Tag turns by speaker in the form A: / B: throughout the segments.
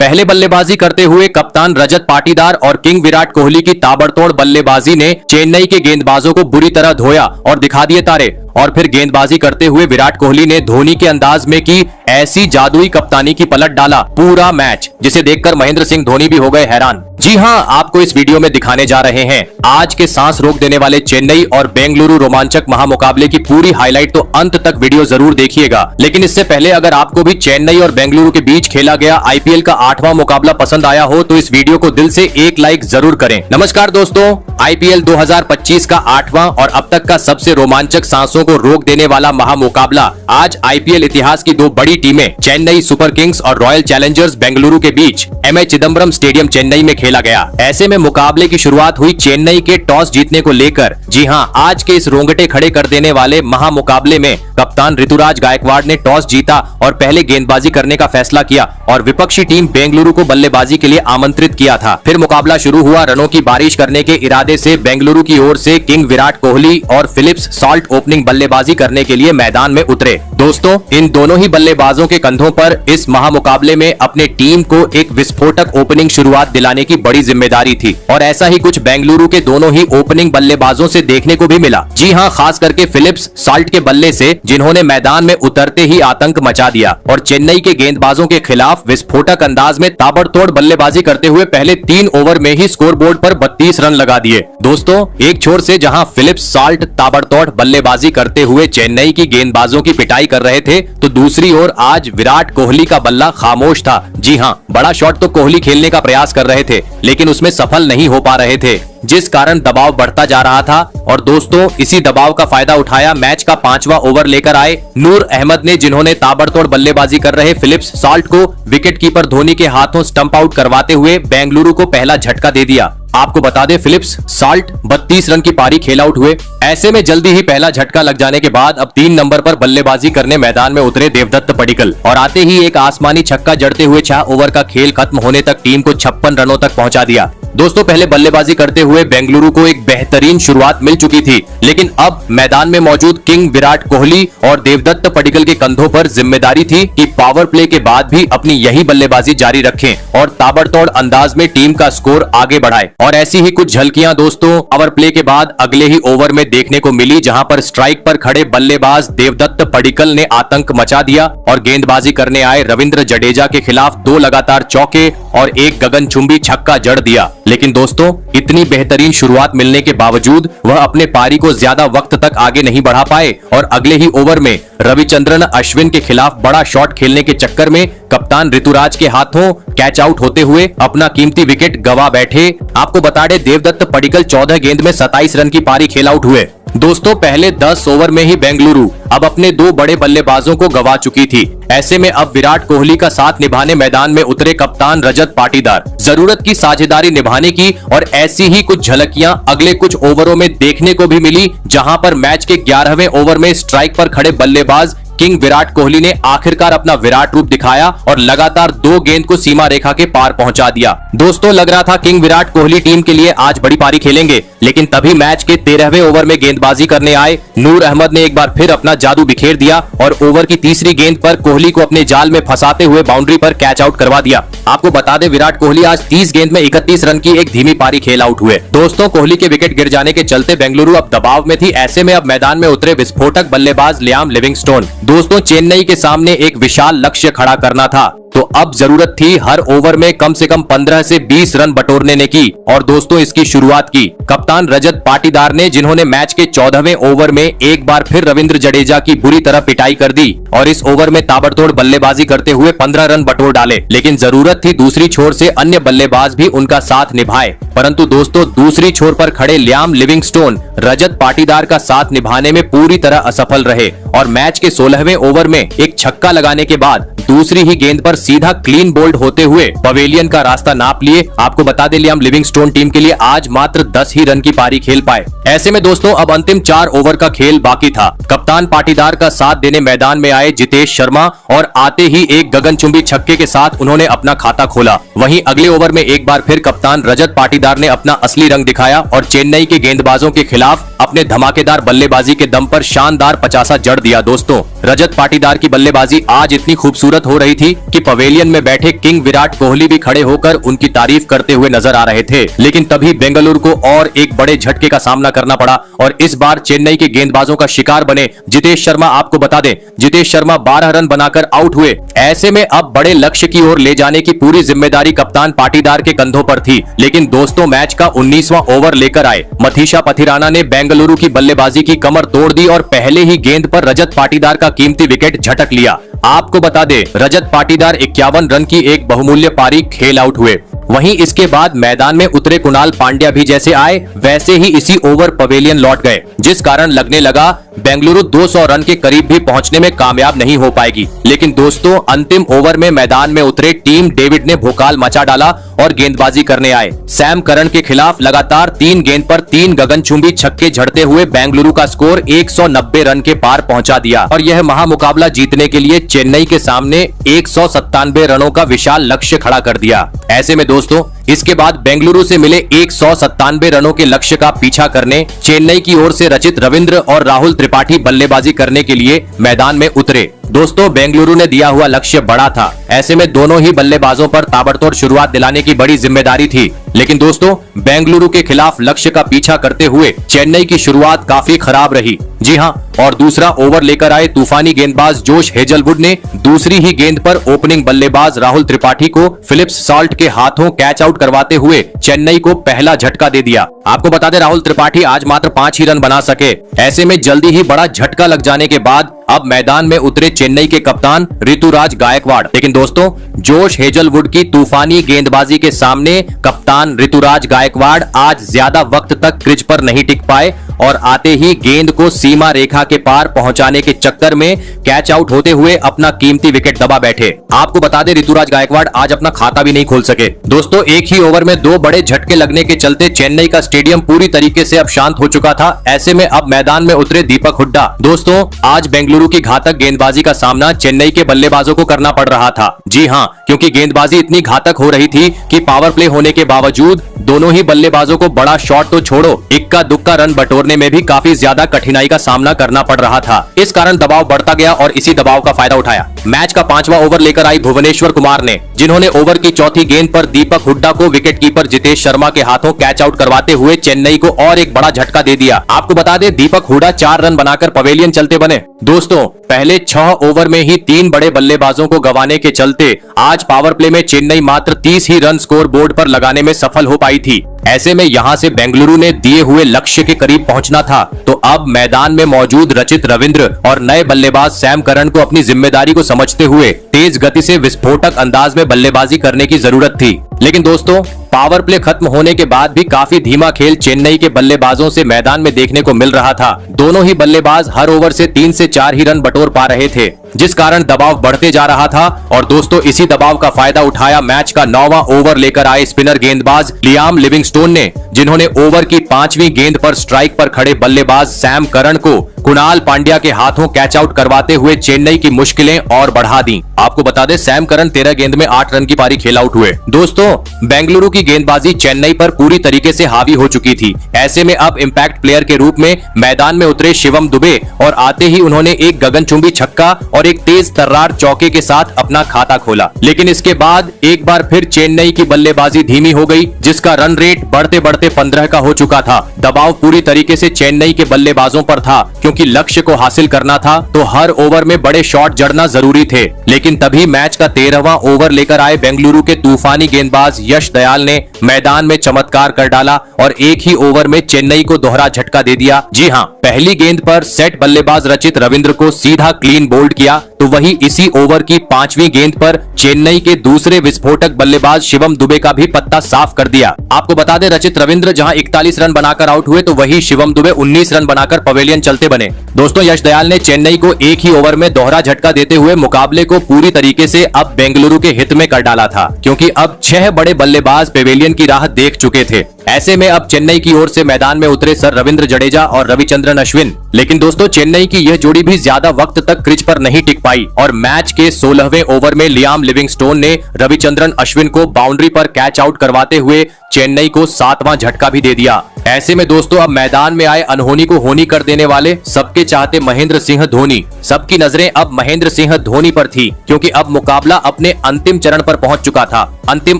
A: पहले बल्लेबाजी करते हुए कप्तान रजत पाटीदार और किंग विराट कोहली की ताबड़तोड़ बल्लेबाजी ने चेन्नई के गेंदबाजों को बुरी तरह धोया और दिखा दिए तारे। और फिर गेंदबाजी करते हुए विराट कोहली ने धोनी के अंदाज में की ऐसी जादुई कप्तानी की पलट डाला पूरा मैच, जिसे देखकर महेंद्र सिंह धोनी भी हो गए हैरान। जी हां, आपको इस वीडियो में दिखाने जा रहे हैं आज के सांस रोक देने वाले चेन्नई और बेंगलुरु रोमांचक महामुकाबले की पूरी हाईलाइट, तो अंत तक वीडियो जरूर देखिएगा। लेकिन इससे पहले अगर आपको भी चेन्नई और बेंगलुरु के बीच खेला गया आईपीएल का 8वां मुकाबला पसंद आया हो तो इस वीडियो को दिल से एक लाइक जरूर करें। नमस्कार दोस्तों, आईपीएल 2025 का 8वां और अब तक का सबसे रोमांचक सांसों को रोक देने वाला महामुकाबला आज आईपीएल इतिहास की दो बड़ी टीमें चेन्नई सुपर किंग्स और रॉयल चैलेंजर्स बेंगलुरु के बीच एमए चिदम्बरम स्टेडियम चेन्नई में खेला गया। ऐसे में मुकाबले की शुरुआत हुई चेन्नई के टॉस जीतने को लेकर। जी हां, आज के इस रोंगटे खड़े कर देने वाले महामुकाबले में कप्तान ऋतुराज गायकवाड़ ने टॉस जीता और पहले गेंदबाजी करने का फैसला किया और विपक्षी टीम बेंगलुरु को बल्लेबाजी के लिए आमंत्रित किया था। फिर मुकाबला शुरू हुआ। रनों की बारिश करने के इरादे से बेंगलुरु की ओर से किंग विराट कोहली और फिलिप्स सॉल्ट ओपनिंग बल्लेबाजी करने के लिए मैदान में उतरे। दोस्तों, इन दोनों ही बल्लेबाजों के कंधों पर इस महामुकाबले में अपने टीम को एक विस्फोटक ओपनिंग शुरुआत दिलाने की बड़ी जिम्मेदारी थी और ऐसा ही कुछ बेंगलुरु के दोनों ही ओपनिंग बल्लेबाजों से देखने को भी मिला। जी हां, खास करके फिलिप्स सॉल्ट के बल्ले से, जिन्होंने मैदान में उतरते ही आतंक मचा दिया और चेन्नई के गेंदबाजों के खिलाफ विस्फोटक अंदाज में ताबड़तोड़ बल्लेबाजी करते हुए पहले 3 ओवर में ही स्कोरबोर्ड पर 32 रन लगा दिए। दोस्तों, एक छोर से जहां फिलिप्स सॉल्ट ताबड़तोड़ बल्लेबाजी करते हुए चेन्नई की गेंदबाजों की पिटाई कर रहे थे, तो दूसरी ओर आज विराट कोहली का बल्ला खामोश था। जी हां, बड़ा शॉट तो कोहली खेलने का प्रयास कर रहे थे लेकिन उसमें सफल नहीं हो पा रहे थे, जिस कारण दबाव बढ़ता जा रहा था। और दोस्तों, इसी दबाव का फायदा उठाया मैच का 5वां ओवर लेकर आए नूर अहमद ने, जिन्होंने ताबड़तोड़ बल्लेबाजी कर रहे फिलिप्स सॉल्ट को विकेटकीपर धोनी के हाथों स्टंप आउट करवाते हुए बेंगलुरु को पहला झटका दे दिया। आपको बता दें, फिलिप्स सॉल्ट 32 रन की पारी खेल आउट हुए। ऐसे में जल्दी ही पहला झटका लग जाने के बाद अब 3 नंबर पर बल्लेबाजी करने मैदान में उतरे देवदत्त पडिक्कल और आते ही एक आसमानी छक्का जड़ते हुए 6 ओवर का खेल खत्म होने तक टीम को 56 रनों तक पहुंचा दिया। दोस्तों, पहले बल्लेबाजी करते हुए बेंगलुरु को एक बेहतरीन शुरुआत मिल चुकी थी, लेकिन अब मैदान में मौजूद किंग विराट कोहली और देवदत्त पडिक्कल के कंधों पर जिम्मेदारी थी कि पावर प्ले के बाद भी अपनी यही बल्लेबाजी जारी रखें और ताबड़तोड़ अंदाज में टीम का स्कोर आगे बढ़ाए। और ऐसी ही कुछ झलकियां दोस्तों पावर प्ले के बाद अगले ही ओवर में देखने को मिली, जहां पर स्ट्राइक पर खड़े बल्लेबाज देवदत्त पडिक्कल ने आतंक मचा दिया और गेंदबाजी करने आए रविंद्र जडेजा के खिलाफ 2 लगातार चौके और एक गगनचुंबी छक्का जड़ दिया। लेकिन दोस्तों, इतनी बेहतरीन शुरुआत मिलने के बावजूद वह अपने पारी को ज्यादा वक्त तक आगे नहीं बढ़ा पाए और अगले ही ओवर में रविचंद्रन अश्विन के खिलाफ बड़ा शॉट खेलने के चक्कर में कप्तान ऋतुराज के हाथों कैच आउट होते हुए अपना कीमती विकेट गवा बैठे। आपको बता दें, देवदत्त पडिक्कल 14 गेंद में 27 रन की पारी खेल आउट हुए। दोस्तों, पहले 10 ओवर में ही बेंगलुरु अब अपने 2 बड़े बल्लेबाजों को गवा चुकी थी। ऐसे में अब विराट कोहली का साथ निभाने मैदान में उतरे कप्तान रजत पाटीदार। जरूरत की साझेदारी निभाने की और ऐसी ही कुछ झलकियां अगले कुछ ओवरों में देखने को भी मिली, जहां पर मैच के 11वें ओवर में स्ट्राइक पर खड़े बल्लेबाज किंग विराट कोहली ने आखिरकार अपना विराट रूप दिखाया और लगातार 2 गेंद को सीमा रेखा के पार पहुंचा दिया। दोस्तों, लग रहा था किंग विराट कोहली टीम के लिए आज बड़ी पारी खेलेंगे, लेकिन तभी मैच के 13वें ओवर में गेंदबाजी करने आए नूर अहमद ने एक बार फिर अपना जादू बिखेर दिया और ओवर की तीसरी गेंद पर कोहली को अपने जाल में फंसाते हुए बाउंड्री पर कैच आउट करवा दिया। आपको बता दें, विराट कोहली आज 30 गेंद में 31 रन की एक धीमी पारी खेल आउट हुए। दोस्तों, कोहली के विकेट गिर जाने के चलते बेंगलुरु अब दबाव में थी। ऐसे में अब मैदान में उतरे विस्फोटक बल्लेबाज लियाम लिविंगस्टोन। दोस्तों, चेन्नई के सामने एक विशाल लक्ष्य खड़ा करना था, तो अब जरूरत थी हर ओवर में कम से कम 15 से 20 रन बटोरने की। और दोस्तों, इसकी शुरुआत की कप्तान रजत पाटीदार ने, जिन्होंने मैच के 14वें ओवर में एक बार फिर रविंद्र जडेजा की बुरी तरह पिटाई कर दी और इस ओवर में ताबड़तोड़ बल्लेबाजी करते हुए 15 रन बटोर डाले। लेकिन जरूरत थी दूसरी छोर से अन्य बल्लेबाज भी उनका साथ निभाए, परंतु दोस्तों, दूसरी छोर पर खड़े लियाम लिविंगस्टोन रजत पाटीदार का साथ निभाने में पूरी तरह असफल रहे और मैच के 16वें ओवर में एक छक्का लगाने के बाद दूसरी ही गेंद पर सीधा क्लीन बोल्ड होते हुए पवेलियन का रास्ता नाप लिए। आपको बता दें, लियाम लिविंगस्टोन टीम के लिए आज मात्र 10 ही रन की पारी खेल पाए। ऐसे में दोस्तों, अब अंतिम 4 ओवर का खेल बाकी था। कप्तान पाटीदार का साथ देने मैदान में आए जितेश शर्मा और आते ही एक गगनचुंबी छक्के के साथ उन्होंने अपना खाता खोला। वहीं अगले ओवर में एक बार फिर कप्तान रजत पाटीदार ने अपना असली रंग दिखाया और चेन्नई के गेंदबाजों के खिलाफ अपने धमाकेदार बल्लेबाजी के दम पर शानदार 50 जड़ दिया। दोस्तों, रजत पाटीदार की बल्लेबाजी आज इतनी खूबसूरत हो रही थी कि पवेलियन में बैठे किंग विराट कोहली भी खड़े होकर उनकी तारीफ करते हुए नजर आ रहे थे। लेकिन तभी बेंगलुरु को और एक बड़े झटके का सामना करना पड़ा और इस बार चेन्नई के गेंदबाजों का शिकार बने जितेश शर्मा। आपको बता दें, जितेश शर्मा 12 रन बनाकर आउट हुए। ऐसे में अब बड़े लक्ष्य की ओर ले जाने की पूरी जिम्मेदारी कप्तान पाटीदार के कंधों पर थी। लेकिन दोस्तों, मैच का 19वां ओवर लेकर आए मथीशा पथिराना ने बेंगलुरु की बल्लेबाजी की कमर तोड़ दी और पहले ही गेंद पर रजत पाटीदार का कीमती विकेट झटक लिया। आपको बता दें, रजत पाटीदार 51 रन की एक बहुमूल्य पारी खेल आउट हुए। वहीं इसके बाद मैदान में उतरे कुणाल पांड्या भी जैसे आए वैसे ही इसी ओवर पवेलियन लौट गए, जिस कारण लगने लगा बेंगलुरु 200 रन के करीब भी पहुंचने में कामयाब नहीं हो पाएगी। लेकिन दोस्तों, अंतिम ओवर में मैदान में उतरे टीम डेविड ने भोकाल मचा डाला और गेंदबाजी करने आए। सैम करन के खिलाफ लगातार 3 गेंद पर 3 गगनचुंबी छक्के झड़ते हुए बेंगलुरु का स्कोर 190 रन के पार पहुंचा दिया और यह महामुकाबला जीतने के लिए चेन्नई के सामने 197 रनों का विशाल लक्ष्य खड़ा कर दिया। ऐसे में दोस्तों, इसके बाद बेंगलुरु से मिले 197 रनों के लक्ष्य का पीछा करने चेन्नई की ओर से रचित रविंद्र और राहुल त्रिपाठी बल्लेबाजी करने के लिए मैदान में उतरे। दोस्तों, बेंगलुरु ने दिया हुआ लक्ष्य बड़ा था। ऐसे में दोनों ही बल्लेबाजों पर ताबड़तोड़ शुरुआत दिलाने की बड़ी जिम्मेदारी थी। लेकिन दोस्तों, बेंगलुरु के खिलाफ लक्ष्य का पीछा करते हुए चेन्नई की शुरुआत काफी खराब रही। जी हां, और दूसरा ओवर लेकर आए तूफानी गेंदबाज जोश हेजलवुड ने दूसरी ही गेंद पर ओपनिंग बल्लेबाज राहुल त्रिपाठी को फिलिप्स सॉल्ट के हाथों कैच आउट करवाते हुए चेन्नई को पहला झटका दे दिया। आपको बता दें, राहुल त्रिपाठी आज मात्र 5 ही रन बना सके। ऐसे में जल्दी ही बड़ा झटका लग जाने के बाद अब मैदान में उतरे चेन्नई के कप्तान ऋतुराज गायकवाड़। लेकिन दोस्तों, जोश हेजलवुड की तूफानी गेंदबाजी के सामने कप्तान ऋतुराज गायकवाड़ आज ज्यादा वक्त तक क्रीज पर नहीं टिक पाए और आते ही गेंद को सीमा रेखा के पार पहुंचाने के चक्कर में कैच आउट होते हुए अपना कीमती विकेट दबा बैठे। आपको बता दें, ऋतुराज गायकवाड़ आज अपना खाता भी नहीं खोल सके। दोस्तों, एक ही ओवर में 2 बड़े झटके लगने के चलते चेन्नई का स्टेडियम पूरी तरीके से अब शांत हो चुका था। ऐसे में अब मैदान में उतरे दीपक हुड्डा। दोस्तों, आज बेंगलुरु की घातक गेंदबाजी का सामना चेन्नई के बल्लेबाजों को करना पड़ रहा था। जी हां, क्योंकि गेंदबाजी इतनी घातक हो रही थी कि पावर प्ले होने के बावजूद दोनों ही बल्लेबाजों को बड़ा शॉट तो छोड़ो, इक्का दुक्का रन बटोरने में भी काफी ज्यादा कठिनाई का सामना करना पड़ रहा था। इस कारण दबाव बढ़ता गया और इसी दबाव का फायदा उठाया। मैच का 5वां ओवर लेकर आई भुवनेश्वर कुमार ने, जिन्होंने ओवर की चौथी गेंद पर दीपक हुड्डा को विकेट कीपर जितेश शर्मा के हाथों कैच आउट करवाते हुए चेन्नई को और एक बड़ा झटका दे दिया। आपको बता दें, दीपक हुड्डा 4 रन बनाकर पवेलियन चलते बने। दोस्तों, पहले 6 ओवर में ही 3 बड़े बल्लेबाजों को गंवाने के चलते आज पावर प्ले में चेन्नई मात्र 30 ही रन स्कोर बोर्ड पर लगाने में सफल हो पाई थी। ऐसे में यहां से बेंगलुरु ने दिए हुए लक्ष्य के करीब पहुंचना था, तो अब मैदान में मौजूद रचित रविंद्र और नए बल्लेबाज सैम करन को अपनी जिम्मेदारी को समझते हुए तेज गति से विस्फोटक अंदाज में बल्लेबाजी करने की जरूरत थी। लेकिन दोस्तों, पावर प्ले खत्म होने के बाद भी काफी धीमा खेल चेन्नई के बल्लेबाजों से मैदान में देखने को मिल रहा था। दोनों ही बल्लेबाज हर ओवर से 3 से 4 ही रन बटोर पा रहे थे, जिस कारण दबाव बढ़ते जा रहा था। और दोस्तों, इसी दबाव का फायदा उठाया मैच का 9वां ओवर लेकर आए स्पिनर गेंदबाज लियाम लिविंगस्टोन ने, जिन्होंने ओवर की 5वीं गेंद पर स्ट्राइक पर खड़े बल्लेबाज सैम करन को कुणाल पांड्या के हाथों कैच आउट करवाते हुए चेन्नई की मुश्किलें और बढ़ा दी। आपको बता दें, सैम करन 13 गेंद में 8 रन की पारी खेल आउट हुए। दोस्तों, बेंगलुरु की गेंदबाजी चेन्नई पर पूरी तरीके से हावी हो चुकी थी। ऐसे में अब इम्पैक्ट प्लेयर के रूप में मैदान में उतरे शिवम दुबे और आते ही उन्होंने एक गगनचुंबी छक्का और एक तेज तर्रार चौके के साथ अपना खाता खोला। लेकिन इसके बाद एक बार फिर चेन्नई की बल्लेबाजी धीमी हो गई, जिसका रन रेट बढ़ते बढ़ते 15 का हो चुका था। दबाव पूरी तरीके से चेन्नई के बल्लेबाजों पर था, क्योंकि लक्ष्य को हासिल करना था तो हर ओवर में बड़े शॉट जड़ना जरूरी थे। लेकिन तभी मैच का 13वां ओवर लेकर आए बेंगलुरु के तूफानी गेंदबाज यश दयाल ने मैदान में चमत्कार कर डाला और एक ही ओवर में चेन्नई को दोहरा झटका दे दिया। जी हां, पहली गेंद पर सेट बल्लेबाज रचित रविंद्र को सीधा क्लीन बोल्ड किया, तो वही इसी ओवर की 5वीं गेंद पर चेन्नई के दूसरे विस्फोटक बल्लेबाज शिवम दुबे का भी पत्ता साफ कर दिया। आपको बता दें, रचित रविंद्र जहां 41 रन बनाकर आउट हुए, तो वही शिवम दुबे 19 रन बनाकर पवेलियन चलते बने। दोस्तों, यश दयाल ने चेन्नई को एक ही ओवर में दोहरा झटका देते हुए मुकाबले को पूरी तरीके से अब बेंगलुरु के हित में कर डाला था, क्योंकि अब 6 बड़े बल्लेबाज पवेलियन की राह देख चुके थे। ऐसे में अब चेन्नई की ओर से मैदान में उतरे सर रविंद्र जडेजा और रविचंद्रन अश्विन। लेकिन दोस्तों चेन्नई की यह जोड़ी भी ज्यादा वक्त तक क्रीज पर नहीं टिक पाई और मैच के 16वें ओवर में लियाम लिविंगस्टोन ने रविचंद्रन अश्विन को बाउंड्री पर कैच आउट करवाते हुए चेन्नई को 7वां झटका भी दे दिया। ऐसे में दोस्तों अब मैदान में आए अनहोनी को होनी कर देने वाले सबके चाहते महेंद्र सिंह धोनी, सबकी नजरें अब महेंद्र सिंह धोनी पर थी, क्योंकि अब मुकाबला अपने अंतिम चरण पर पहुंच चुका था। अंतिम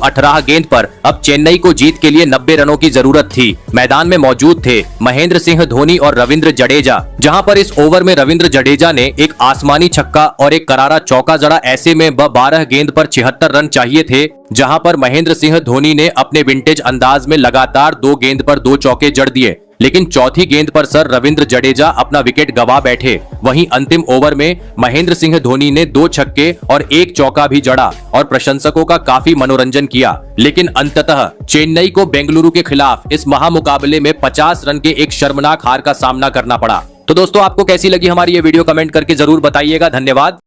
A: 18 गेंद पर अब चेन्नई को जीत के लिए 90 रनों की जरूरत थी। मैदान में मौजूद थे महेंद्र सिंह धोनी और रविंद्र जडेजा, जहां पर इस ओवर में रविंद्र जडेजा ने एक आसमानी छक्का और एक करारा चौका जड़ा। ऐसे में 12 गेंद पर 76 रन चाहिए थे, जहां पर महेंद्र सिंह धोनी ने अपने विंटेज अंदाज में लगातार 2 गेंद पर 2 चौके जड़ दिए। लेकिन चौथी गेंद पर सर रविंद्र जडेजा अपना विकेट गंवा बैठे। वहीं अंतिम ओवर में महेंद्र सिंह धोनी ने 2 छक्के और 1 चौका भी जड़ा और प्रशंसकों का काफी मनोरंजन किया। लेकिन अंततः चेन्नई को बेंगलुरु के खिलाफ इस महामुकाबले में 50 रन के एक शर्मनाक हार का सामना करना पड़ा। तो दोस्तों आपको कैसी लगी हमारी ये वीडियो, कमेंट करके जरूर बताइएगा। धन्यवाद।